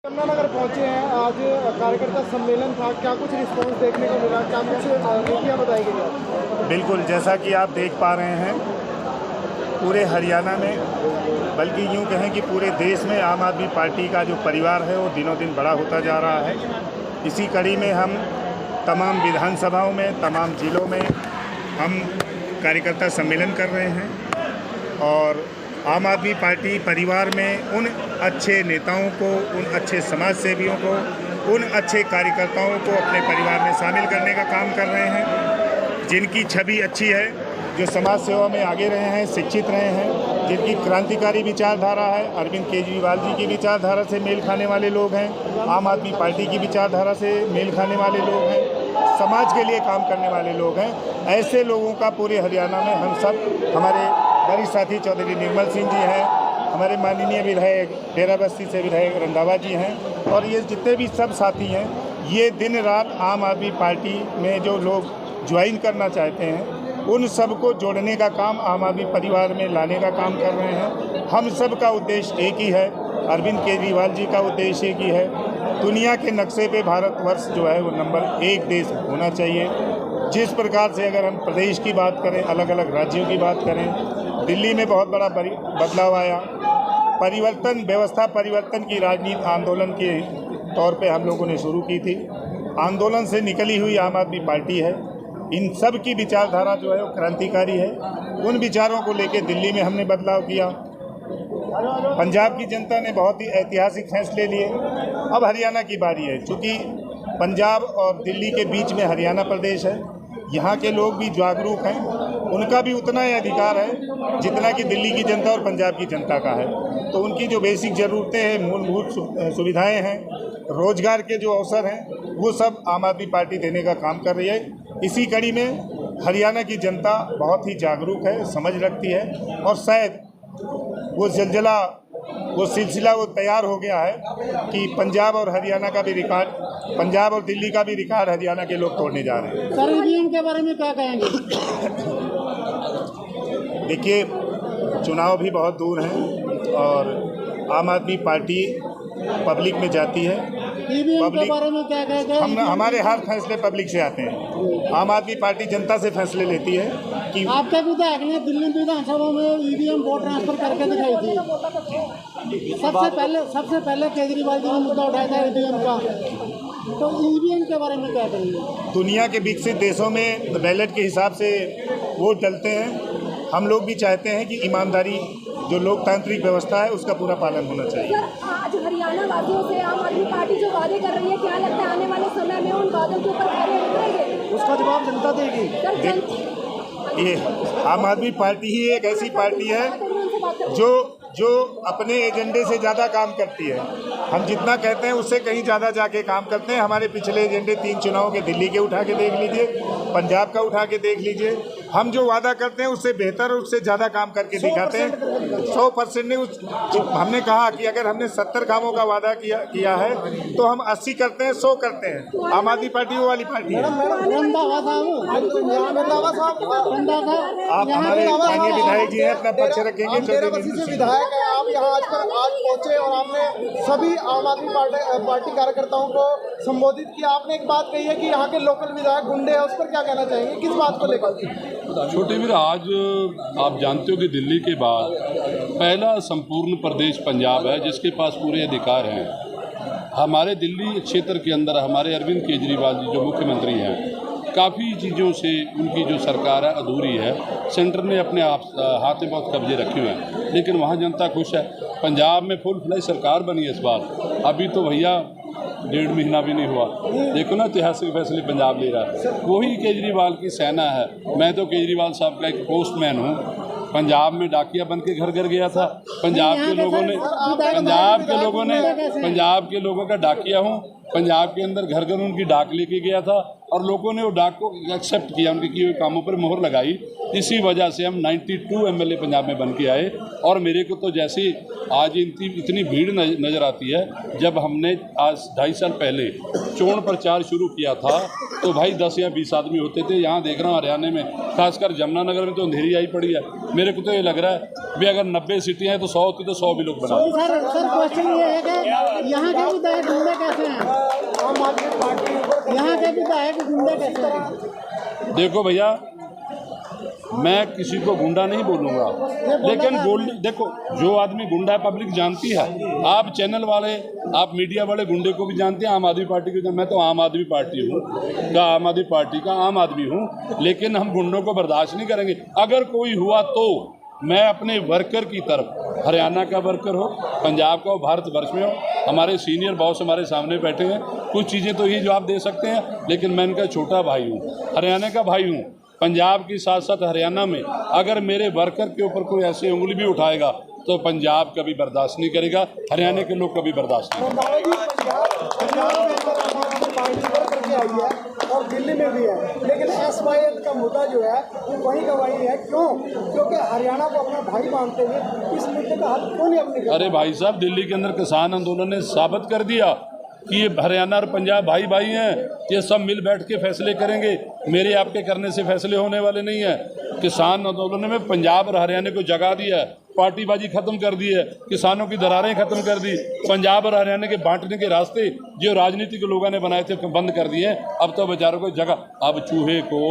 यमुनानगर पहुंचे हैं, आज कार्यकर्ता सम्मेलन था, क्या कुछ रिस्पांस देखने को मिला, क्या कुछ नीतियाँ बताई गई? बिल्कुल, जैसा कि आप देख पा रहे हैं पूरे हरियाणा में, बल्कि यूँ कहें कि पूरे देश में आम आदमी पार्टी का जो परिवार है वो दिनों दिन बड़ा होता जा रहा है। इसी कड़ी में हम तमाम विधानसभाओं में, तमाम जिलों में हम कार्यकर्ता सम्मेलन कर रहे हैं और आम आदमी पार्टी परिवार में उन अच्छे नेताओं को, उन अच्छे समाज सेवियों को, उन अच्छे कार्यकर्ताओं को अपने परिवार में शामिल करने का काम कर रहे हैं, जिनकी छवि अच्छी है, जो समाज सेवा में आगे रहे हैं, शिक्षित रहे हैं, जिनकी क्रांतिकारी विचारधारा है। अरविंद केजरीवाल जी की विचारधारा से मेल खाने वाले लोग हैं, आम आदमी पार्टी की विचारधारा से मेल खाने वाले लोग हैं, समाज के लिए काम करने वाले लोग हैं। ऐसे लोगों का पूरे हरियाणा में हम सब, हमारे वरिष्ठ साथी चौधरी निर्मल सिंह जी हैं, हमारे माननीय विधायक डेरा बस्ती से विधायक रंधावा जी हैं, और ये जितने भी सब साथी हैं, ये दिन रात आम आदमी पार्टी में जो लोग ज्वाइन करना चाहते हैं उन सबको जोड़ने का काम, आम आदमी परिवार में लाने का काम कर रहे हैं। हम सब का उद्देश्य एक ही है, अरविंद केजरीवाल जी का उद्देश्य एक ही है, दुनिया के नक्शे पे भारतवर्ष जो है वो नंबर 1 देश होना चाहिए। जिस प्रकार से अगर हम प्रदेश की बात करें, अलग अलग राज्यों की बात करें, दिल्ली में बहुत बड़ा बदलाव आया, परिवर्तन, व्यवस्था परिवर्तन की राजनीति आंदोलन के तौर पे हम लोगों ने शुरू की थी। आंदोलन से निकली हुई आम आदमी पार्टी है। इन सब की विचारधारा जो है वो क्रांतिकारी है। उन विचारों को लेके दिल्ली में हमने बदलाव किया। पंजाब की जनता ने बहुत ही ऐतिहासिक फैसले लिए। अब हरियाणा की बारी है। चूँकि पंजाब और दिल्ली के बीच में हरियाणा प्रदेश है, यहाँ के लोग भी जागरूक हैं, उनका भी उतना ही अधिकार है जितना कि दिल्ली की जनता और पंजाब की जनता का है। तो उनकी जो बेसिक ज़रूरतें हैं, मूलभूत सुविधाएं हैं, रोजगार के जो अवसर हैं, वो सब आम आदमी पार्टी देने का काम कर रही है। इसी कड़ी में हरियाणा की जनता बहुत ही जागरूक है, समझ रखती है, और शायद वो ज़लज़ला, वो सिलसिला वो तैयार हो गया है कि पंजाब और हरियाणा का भी रिकॉर्ड, पंजाब और दिल्ली का भी रिकॉर्ड हरियाणा के लोग तोड़ने जा रहे हैं। सर, ईवीएम के बारे में क्या कहेंगे? देखिए, चुनाव भी बहुत दूर हैं और आम आदमी पार्टी पब्लिक में जाती है। ईवीएम के बारे में क्या कहेंगे? हमारे हर फैसले पब्लिक से आते हैं। आम आदमी पार्टी जनता से फैसले लेती है कि आपके विधायक ने दिल्ली विधानसभा में ईवीएम वोट ट्रांसफर करके दिखाई थी। सबसे पहले केजरीवाल जी ने मुद्दा उठाया था ईवीएम का। तो ईवीएम के बारे में क्या करेंगे? दुनिया के विकसित देशों में बैलेट के हिसाब से वोट डलते हैं। हम लोग भी चाहते हैं कि ईमानदारी, जो लोकतांत्रिक व्यवस्था है, उसका पूरा पालन होना चाहिए। सर, आज हरियाणा वासियों से आम आदमी पार्टी जो वादे कर रही है, क्या लगता है आने वाले समय में उन वादों के ऊपर खरे उतरेंगे? उसका जवाब जनता देगी। ये आम आदमी पार्टी ही एक ऐसी पार्टी है जो अपने एजेंडे से ज़्यादा काम करती है। हम जितना कहते हैं उससे कहीं ज़्यादा जाके काम करते हैं। हमारे पिछले एजेंडे 3 चुनाव के दिल्ली के उठा के देख लीजिए, पंजाब का उठा के देख लीजिए। हम जो वादा करते हैं उससे बेहतर और उससे ज़्यादा काम करके दिखाते हैं। 100% ने हमने कहा कि अगर हमने 70 कामों का वादा किया है तो हम 80 करते हैं, 100 करते हैं। आम आदमी पार्टी वो वाली पार्टी है। आप हमारे माननीय विधायक जी हैं, अपना पक्ष रखेंगे। विधायक है, आप यहाँ आज पहुँचे और आपने सभी आम आदमी पार्टी कार्यकर्ताओं को संबोधित किया। आपने एक बात कही है कि यहाँ के लोकल विधायक गुंडे हैं, उस पर क्या कहना चाहेंगे, किस बात को लेकर? छोटे वीर, आज आप जानते हो कि दिल्ली के बाद पहला संपूर्ण प्रदेश पंजाब है जिसके पास पूरे अधिकार हैं। हमारे दिल्ली क्षेत्र के अंदर हमारे अरविंद केजरीवाल जी जो मुख्यमंत्री हैं, काफ़ी चीज़ों से उनकी जो सरकार है अधूरी है। सेंटर ने अपने हाथ में बहुत कब्जे रखे हुए हैं, लेकिन वहाँ जनता खुश है। पंजाब में फुल फ्लैश सरकार बनी है इस बार। अभी तो भैया 1.5 महीना भी नहीं हुआ, देखो ना ऐतिहासिक फैसले पंजाब ले रहा है। वही केजरीवाल की सेना है। मैं तो केजरीवाल साहब का एक पोस्टमैन हूँ। पंजाब में डाकिया बन के घर घर गया था। पंजाब के लोगों का डाकिया हूँ। पंजाब के अंदर घर घर उनकी डाक लेके गया था और लोगों ने वो डाक को एक्सेप्ट किया, उनके किए हुए कामों पर मोहर लगाई। इसी वजह से हम 92 एमएलए पंजाब में बन के आए। और मेरे को तो जैसे आज इतनी भीड़ नज़र आती है। जब हमने आज 2.5 साल पहले चोण प्रचार शुरू किया था तो भाई 10 या 20 आदमी होते थे। यहाँ देख रहा हूँ हरियाणा में, खासकर यमुनानगर में तो अंधेरी आई पड़ी है। मेरे को तो ये लग रहा है भी अगर 90 सीटें हैं तो 100 होती तो 100 भी लोग बना। सर क्वेश्चन ये है कि यहाँ के विधायक गुंडे कैसे हैं? आम आदमी पार्टी यहाँ के विधायक गुंडे कैसे हैं? देखो भैया, मैं किसी को गुंडा नहीं बोलूँगा, लेकिन देखो जो आदमी गुंडा है पब्लिक जानती है। आप चैनल वाले, आप मीडिया वाले गुंडे को भी जानते हैं, आम आदमी पार्टी को। मैं तो आम आदमी पार्टी हूँ, आम आदमी पार्टी का आम आदमी हूँ, लेकिन हम गुंडों को बर्दाश्त नहीं करेंगे। अगर कोई हुआ तो मैं अपने वर्कर की तरफ, हरियाणा का वर्कर हो, पंजाब का हो, भारतवर्ष में हो, हमारे सीनियर बॉस हमारे सामने बैठे हैं, कुछ चीज़ें तो ही जवाब दे सकते हैं, लेकिन मैं इनका छोटा भाई हूँ, हरियाणा का भाई हूँ। पंजाब के साथ साथ हरियाणा में अगर मेरे वर्कर के ऊपर कोई ऐसी उंगली भी उठाएगा तो पंजाब कभी बर्दाश्त नहीं करेगा, हरियाणा के लोग कभी बर्दाश्त नहीं करेंगे। और दिल्ली में भी है, लेकिन SYL का मुद्दा जो है वो वहीं का वहीं है। क्यों? क्योंकि हरियाणा को अपना भाई मानते हुए इस मुद्दे का हल क्यों नहीं अपने? अरे भाई साहब, दिल्ली के अंदर किसान आंदोलन ने साबित कर दिया कि ये हरियाणा और पंजाब भाई भाई हैं, ये सब मिल बैठ के फैसले करेंगे, मेरे आपके करने से फैसले होने वाले नहीं हैं। किसान आंदोलन में पंजाब और हरियाणा को जगा दिया है, पार्टीबाजी खत्म कर दी है, किसानों की दरारें खत्म कर दी, पंजाब और हरियाणा के बांटने के रास्ते जो राजनीति के लोगों ने बनाए थे बंद कर दिए। अब तो बेचारों को जगह, अब चूहे को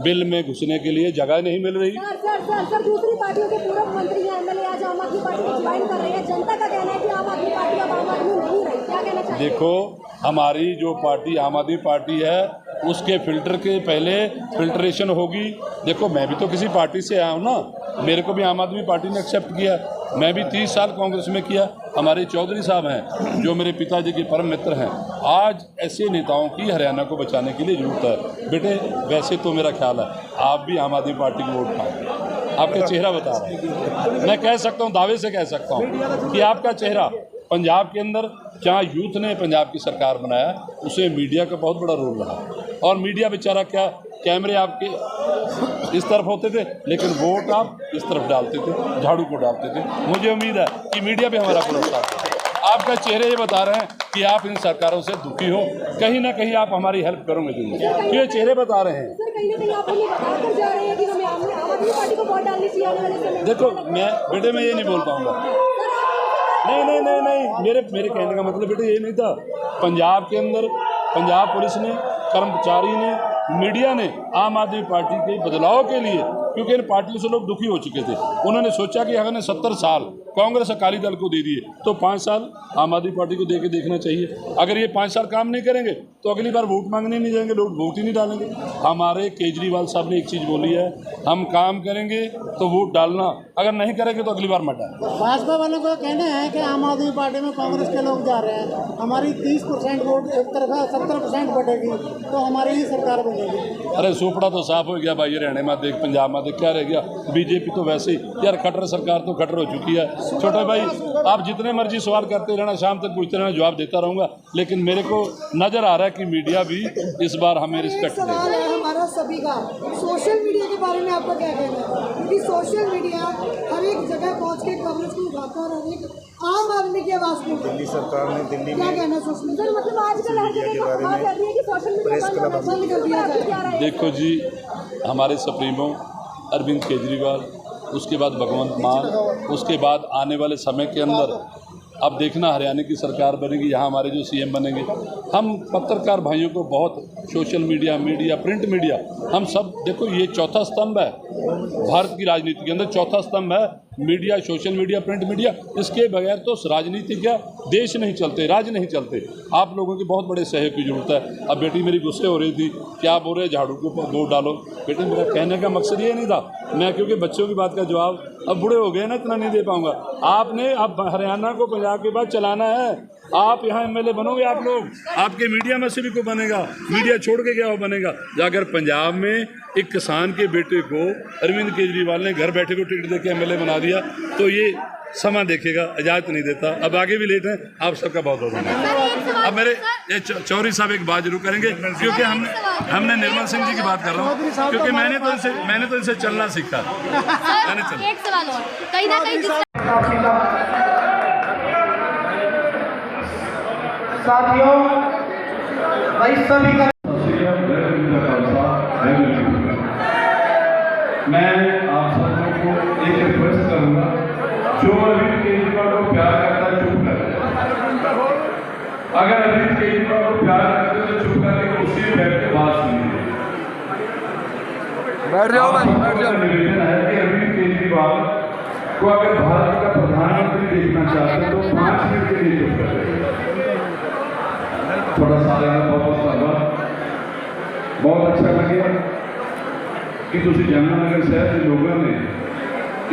बिल में घुसने के लिए जगह नहीं मिल रही। सर दूसरी पार्टियों के पूर्व मंत्री या एमएलए आज आम आदमी पार्टी को ज्वाइन कर रहे हैं। जनता का कहना है कि आम आदमी पार्टी अब आम आदमी नहीं रही, क्या कहना चाहिए? देखो, हमारी जो पार्टी आम आदमी पार्टी है उसके फिल्टर के पहले फिल्ट्रेशन होगी। देखो, मैं भी तो किसी पार्टी से आया हूँ ना, मेरे को भी आम आदमी पार्टी ने एक्सेप्ट किया। मैं भी 30 साल कांग्रेस में किया। हमारे चौधरी साहब हैं जो मेरे पिताजी के परम मित्र हैं। आज ऐसे नेताओं की हरियाणा को बचाने के लिए जरूरत है। बेटे, वैसे तो मेरा ख्याल है आप भी आम आदमी पार्टी को वोट पाएंगे। आपका चेहरा बता रहा है, मैं कह सकता हूँ, दावे से कह सकता हूँ कि आपका चेहरा पंजाब के अंदर जहाँ यूथ ने पंजाब की सरकार बनाया, उसे मीडिया का बहुत बड़ा रोल रहा। और मीडिया बेचारा क्या, कैमरे आपके इस तरफ होते थे, लेकिन वोट आप इस तरफ डालते थे, झाड़ू को डालते थे। मुझे उम्मीद है कि मीडिया भी हमारा पूरा साथ है। आपका चेहरे ये बता रहे हैं कि आप इन सरकारों से दुखी हो, कहीं ना कहीं आप हमारी हेल्प करोगे जरूर, ये चेहरे बता रहे हैं। सर, कहीं ना कहीं आप हमें बताकर जा रहे हैं कि हमें आम आदमी पार्टी को वोट डालनी चाहिए आने वाले समय में। देखो, बेटे मैं ये नहीं बोल पाऊंगा। नहीं, मेरे कहने का मतलब बेटे ये नहीं था। पंजाब के अंदर पंजाब पुलिस ने, कर्मचारी ने, मीडिया ने आम आदमी पार्टी के बदलाव के लिए, क्योंकि इन पार्टियों से लोग दुखी हो चुके थे, उन्होंने सोचा कि अगर 70 साल कांग्रेस अकाली दल को दे दिए तो 5 साल आम आदमी पार्टी को दे के देखना चाहिए। अगर ये 5 साल काम नहीं करेंगे तो अगली बार वोट मांगने नहीं जाएंगे, लोग वोट ही नहीं डालेंगे। हमारे केजरीवाल साहब ने एक चीज़ बोली है, हम काम करेंगे तो वोट डालना, अगर नहीं करेंगे तो अगली बार मत डालें। भाजपा वालों का कहना है कि आम आदमी पार्टी में कांग्रेस के लोग जा रहे हैं, हमारी 30% वोट एक तरफा 70% बढ़ेगी तो हमारी ही सरकार बनेगी। अरे सोपड़ा तो साफ हो गया भाई, हरियाणा में देख, पंजाब में देख, क्या रह गया? बीजेपी तो वैसे ही यार, खट्टर सरकार तो खट्टर हो चुकी है। छोटे भाई, आप जितने मर्जी सवाल करते रहना, शाम तक पूछते रहना, जवाब देता रहूँगा, लेकिन मेरे को नज़र आ रहा है कि मीडिया भी इस बार हमें रिस्पेक्ट दे। सवाल है हमारा सभी का, सोशल मीडिया के बारे में आपका क्या कहना है? क्योंकि सोशल मीडिया हर एक जगह पहुँच के कवरेज को उठाता है और हर एक आम आदमी की आवाज़ को दिल्ली सरकार ने दिल्ली क्या में कहना है सोशल मीडिया? मतलब आजकल हर जगह अफवाह फैल रही है कि सोशल मीडिया बंद कर दिया जाए। देखो जी, हमारे सुप्रीमो अरविंद केजरीवाल, उसके बाद भगवंत मान, उसके बाद आने वाले समय के अंदर अब देखना हरियाणा की सरकार बनेगी, यहाँ हमारे जो सीएम बनेंगे। हम पत्रकार भाइयों को बहुत सोशल मीडिया, प्रिंट मीडिया, हम सब, देखो ये चौथा स्तंभ है भारत की राजनीति के अंदर, चौथा स्तंभ है media, social media, print media. इसके बगैर तो राजनीति क्या, देश नहीं चलते, राज्य नहीं चलते। आप लोगों के बहुत बड़े सहयोग की जरूरत है। अब बेटी मेरी गुस्से हो रही थी, क्या बोल रहे झाड़ू के ऊपर वोट डालो। बेटे, मेरा कहने का मकसद ये नहीं था, मैं क्योंकि बच्चों की बात का जवाब अब बूढ़े हो गए ना, इतना नहीं दे पाऊंगा। आपने अब हरियाणा को पंजाब के बाद चलाना है, आप यहाँ एमएलए बनोगे, आप लोग, आपके मीडिया में से भी कोई बनेगा, मीडिया छोड़ के क्या वो बनेगा। जाकर पंजाब में एक किसान के बेटे को अरविंद केजरीवाल ने घर बैठे को टिकट देके एमएलए बना दिया, तो ये समा देखेगा, इजाज़त नहीं देता। अब आगे भी लेट है, आप सबका बहुत बहुत धन्यवाद। अब मेरे ये चौधरी साहब एक बात जरूर करेंगे, क्योंकि हमने निर्मल सिंह जी की बात कर रहा हूँ, क्योंकि मैंने तो इनसे चलना सीखा। एक सवाल और, कहीं ना कहीं साथियों, भाई सभी का मैं आप सबको एक रिक्वेस्ट करूंगा, जो अरविंद केजरीवाल को प्यार करता है चुप कर जाए। अगर अरविंद केजरीवाल को प्यार करते तो चुप करके कुर्सी में बैठ के बात सुनिए। बैठ जाओ भाई, बैठ जाओ। निवेदन है कि अरविंद केजरीवाल को अगर भारत का प्रधानमंत्री देखना चाहते हैं तो 5 मिनट के लिए चुप कर जाए। थोड़ा सारे बहुत बहुत धन्यवाद। बहुत अच्छा लगे कि तुसी जमुनानगर शहर के लोगों ने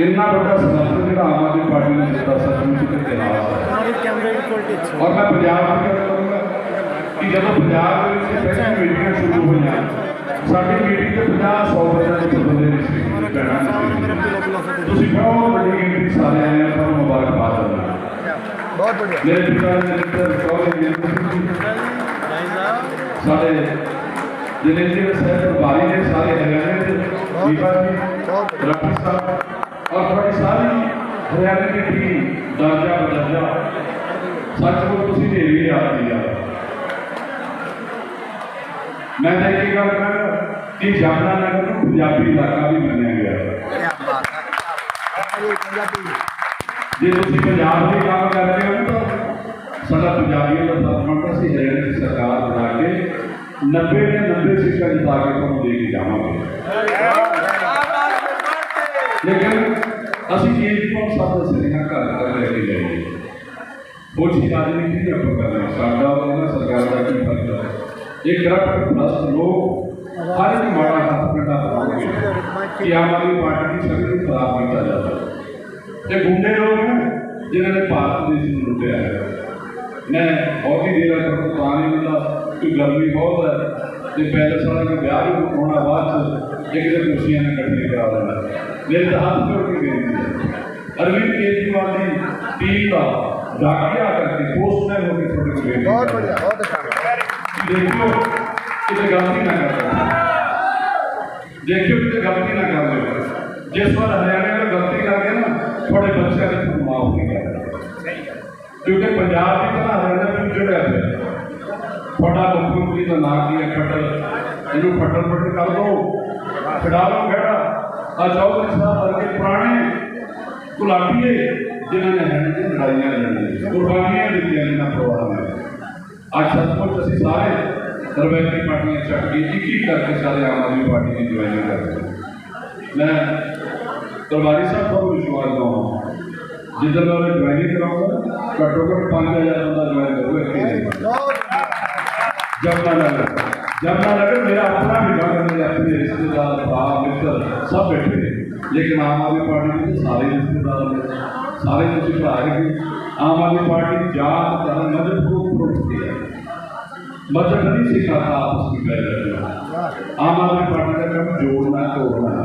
इन्ना बड़ा समर्थन जो आम आदमी पार्टी ने दिता सचमुच के इतिहास है। और मैं पंजाब की गल करूँगा कि जब पंजाब पहली मीटिंग शुरू हुई साड़ी मीटिंग से 50-100 बंदे नहीं सी बहुत बड़ी गिनती सारे आए हैं। पर मुबारकबाद देना मेरे पिता सारे जिले शहर प्रभारी ने सारे हरियाणा के दीपा जी राठी साहब और थोड़ी सारी हरियाणा की टीम दर्जा बदर्जा सचमुच तुम ने भी याद दिया। मैं एक गल कहना कि जमुनानगर को पंजाबी इलाका भी मनिया गया है। जे तुम पंजाब के काम करते हो तो साडा पंजाबियों का सपना था कि हरियाणा की सरकार बना के 90 ने 90 सीटें जिता के तुम दे के जावांगे। लेकिन असं केजरीवाल साहब का सरीहा घर घर लेके जाइए कुछ राजनीति नहीं आप करना साडा सरकार का की फर्क है। ये करप्ट भ्रष्ट लोग हर एक माड़ा हाथ कंडा बनाएंगे कि आम आदमी पार्टी की छवि को खराब किया जाता है। ये गुंडे लोग हैं जिन्होंने भारत देश में लुटिया है। मैं बहुत ही देर तक पानी मतलब कि गर्मी बहुत है तो पैलेस वाला का ब्याह भी होना बाद एक कुर्सियां ने कटने करा देना मेरे तो हाथ जोड़ के बेनती है। अरविंद केजरीवाल की टीम का डाकिया करके पोस्टमैन होकर छोटे को बेनती बहुत बढ़िया बहुत अच्छा देखियो किसी गलती ना कर देखियो किसी गलती ना कर लो। जिस बार हरियाणा में गलती करके ना थोड़े बच्चे ने माफ नहीं कर क्योंकि पंजाब की तरह हरियाणा में जुड़े थे थोड़ा मुख्यमंत्री का नाम दिया खट्टर इन्हों खट्टर पट्टर कर दो खिड़ा लो बेटा चौधरी साहब वर्गे पुराने गुलाबी जिन्होंने लड़ाइयाँ लड़ी कुर्बानियाँ दी इन्होंने परिवार में आज सचमुच असी सारे रवैती पार्टियां छड़ के एक करके सारे आम आदमी पार्टी की ज्वाइनिंग करते हैं। मैं दरबारी साहब को विश्वास दूँ जिधर मैं ज्वाइनिंग कराऊंगा घट्टो घट्ट 5000 बंदा ज्वाइन करूँगा। जमुनानगर मेरा अपना भी घर मेरे अपने रिश्तेदार भरा मित्र सब बैठे थे लेकिन आम आदमी पार्टी के सारे रिश्तेदार ने सारे कुछ भरा रहे आम आदमी पार्टी जात धर्म मजहब को उठती है मजहब नहीं सिखाता आपस में बैठ रहे। आम आदमी पार्टी का काम जोड़ना तोड़ना है।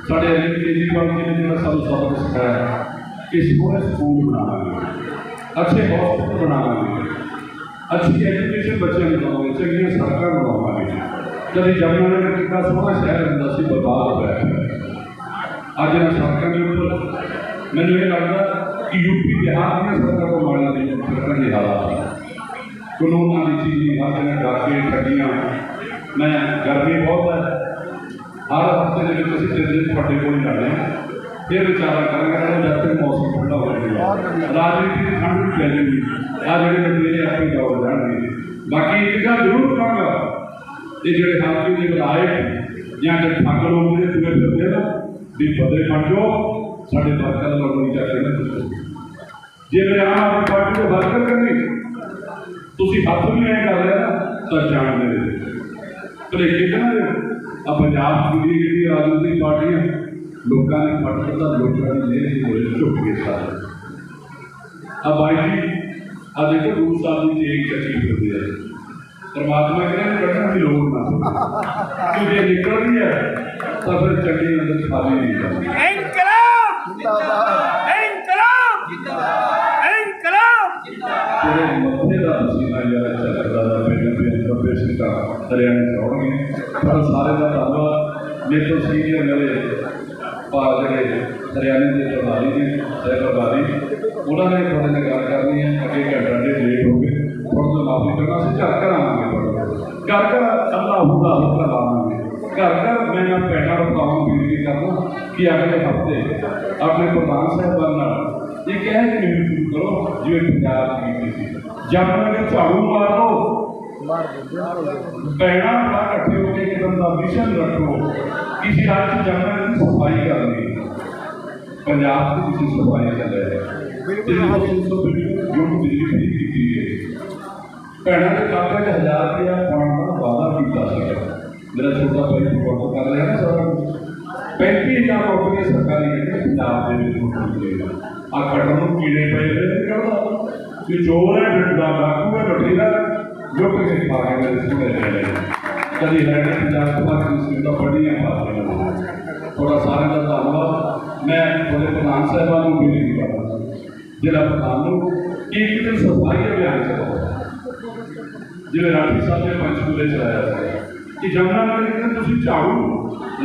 साढ़े अरविंद केजरीवाल जी ने जो सब सबक सिखाया कि सोने स्कूल बनावे अच्छे हॉस्पिटल बनावे अच्छी एजुकेशन बच्चे बनावे चंगी सड़क बनवावे कभी जमुनानगर कितना सोहना शहर होंगे सी बर्बाद हो गया अज इन सड़कों के ऊपर मैंने ये लगता कि यूपी बिहार की सड़कों को मारने की सड़कों के हालात कानून की चीज़ हर जगह डाके ठगियाँ मैं गर्मी बहुत है हर हफ्ते के तीन दिन थोड़े को जाने फिर विचारा करेंगे जब तक मौसम ठंडा हो जाएगा राजनीति की ठंड भी पै जाएगी आ जो मेरे अपने दौड़ जाएंगे। बाकी एक गल जरूर कहूँगा ये जो हल्के के विधायक या जो ठग लोग तुरे फिरते ना भी बदले बन जाओ साढ़े वर्कर लोगों की जाके ना जे मेरे आम आदमी पार्टी को वर्कर करनी तुम हथ भी नहीं कर रहे ना तो जान दे भलेखे कहना अब पंजाब की राजनीतिक पार्टियां लोगों ने फटता लोगों की लेह चुप गए सारे। अब भाई जी अब देखो गुरु साहब की एक चक्की फिरती है परमात्मा कहने कटने की लोड़ ना क्योंकि निकल रही है तो फिर चक्की अंदर खाली नहीं जाती। मथे का पसीना जरा चलता नब्बे सीटा हरियाणा चढ़ाने पर सारे का धन्यवाद मेरे तो सीनियर मेरे जोड़े हरियाणा के प्रभारी ने सह प्रभारी उन्होंने थोड़े ने गल करनी है अगे घंटा डेढ़ लेट हो गए थोड़ा तो माफी करना से घर घर आवेंगे घर घर अल्लाह हुदा हुक्म आवेंगे घर घर मैं भैन बताऊँ बेनती करना कि अगले हफ्ते अपने प्रधान साहब ये कह के महसूस करो जिवे पंजाब की जब मैंने झाड़ू मार दो बहना बड़ा इकट्ठे होकर एकदम का मिशन रखो किसी राज्य जंगल की सफाई करनी पंजाब की किसी सफाई कर रहे हैं बिजली फ्री की भैनों के खाते में 1000 रुपया पाने का वादा किया मेरा छोटा भाई रिपोर्ट कर रहा है सारा 35,000 नौकरियां सरकारी पंजाब आ कटन कीड़े पे चोर है डाकू है लुटेरा जो कि खा के कभी है पंजाब का बड़ी थोड़ा सारे का धन्यवाद मैं थोड़े प्रधान साहबा को बेनती करता जिला प्रधान एक दिन सफाई अभियान चलाओ जिन्हें राठी साहब ने पंचकूले चलाया कि यमुनानगर में तुम झाड़ू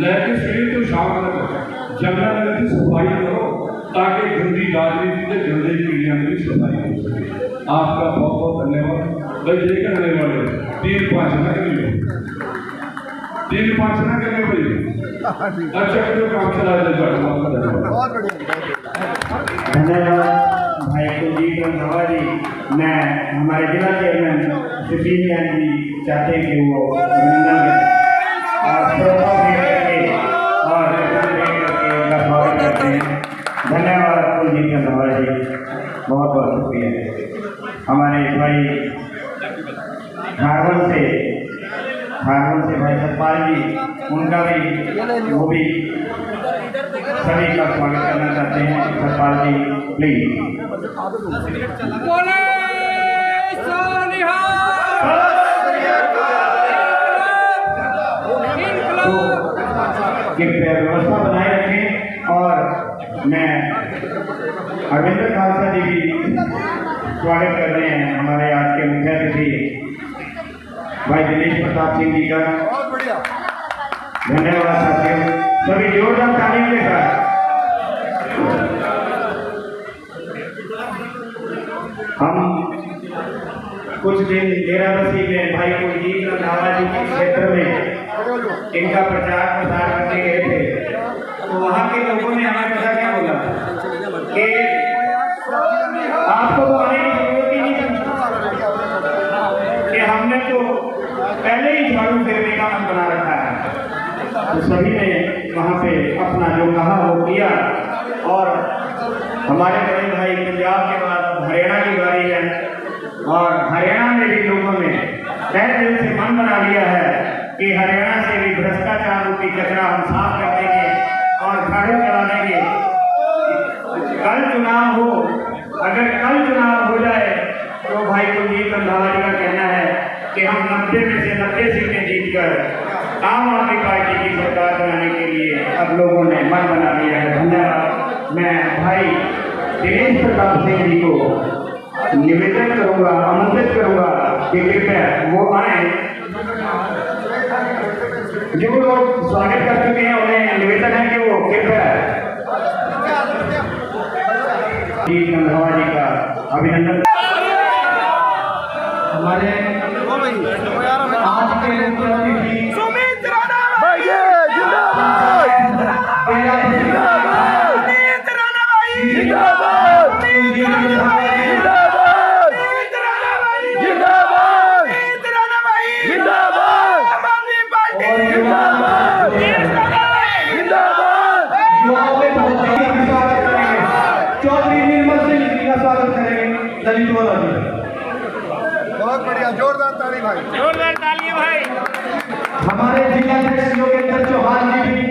लैके सवेर तो शाम तक यमुनानगर की सफाई करो ताकि गंदी राजनीति के गंदे कीड़ियां की सफाई हो सके। आपका बहुत बहुत धन्यवाद। भाई ये कहने वाले 3-5 ना करिए 3-5 ना करिए भाई अच्छा जो काम चला रहे बहुत बढ़िया धन्यवाद भाई कुलजीत रंधावा जी। मैं हमारे जिला चेयरमैन सुशील जैन जी चाहते हैं कि वो अभिनंदन करें और श्रोता भेंट करके और उनका स्वागत करते हैं। धन्यवाद कुलजीत रंधावा जी, बहुत बहुत शुक्रिया। हमारे भाई खारवन से भाई सतपाल जी, उनका भी वो भी सभी का स्वागत करना चाहते हैं। सतपाल जी प्लीज। कृपया व्यवस्था बनाए रखें और मैं अरविंदर खालसा जी भी स्वागत कर रहे हैं हमारे आज के मुख्य अतिथि भाई दिनेश प्रताप सिंह जी का। धन्यवाद साथियों, सभी जोरदार ताली के साथ। हम कुछ दिन डेराबस्सी में भाई कुलजीत रंधावा जी के क्षेत्र में इनका प्रचार प्रसार करने गए थे तो वहाँ के लोगों ने हमें पता क्या बोला कि आपको तो आने की जरूरत ही नहीं कि हमने तो पहले ही झाड़ू फेरने का मन बना रखा है। तो सभी ने वहाँ पे अपना जो कहा वो किया और हमारे बड़े भाई पंजाब के बाद हरियाणा की बारी है और हरियाणा में भी लोगों ने तहे दिल से मन बना लिया है कि हरियाणा से भी भ्रष्टाचार रूपी कचरा हम साफ कर देंगे और झाड़ू चला देंगे। कल चुनाव हो, अगर कल चुनाव हो जाए तो भाई कुलजीत रंधावा जी का कहना है कि हम 90 में से 90 सीटें जीतकर आम आदमी पार्टी की सरकार बनाने के लिए अब लोगों ने मन बना लिया है। धन्यवाद। मैं भाई दिनेश प्रताप सिंह जी को निवेदन करूंगा, आमंत्रित करूंगा कि कृपया वो आए। जो लोग स्वागत कर चुके हैं उन्हें निवेदन है कि वो कृपया रंधावा जी का अभिनंदन। हमारे आज के मुख्य अतिथि बहुत बढ़िया, जोरदार ताली भाई, जोरदार ताली भाई। हमारे जिलाध्यक्ष योगेंद्र चौहान जी भी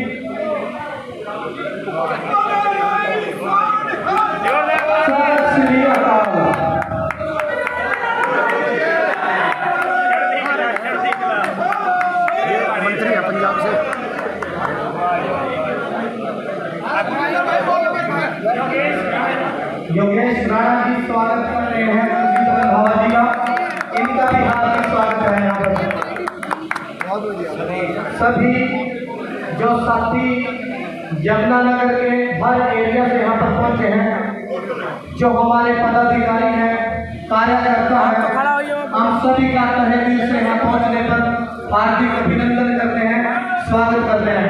मंत्री है पंजाब से। योगेश राणा जी स्वागत कर रहे हैं कुलजीत रंधावा जी का। इनका भी हार्दिक स्वागत है यहाँ पर। सभी जो साथी यमुनानगर के हर एरिया से यहाँ पर पहुँचे हैं, जो हमारे पदाधिकारी हैं, कार्यकर्ता हैं, हम सभी का तहे दिल से यहाँ पहुँचने पर हार्दिक अभिनंदन करते हैं, स्वागत करते हैं।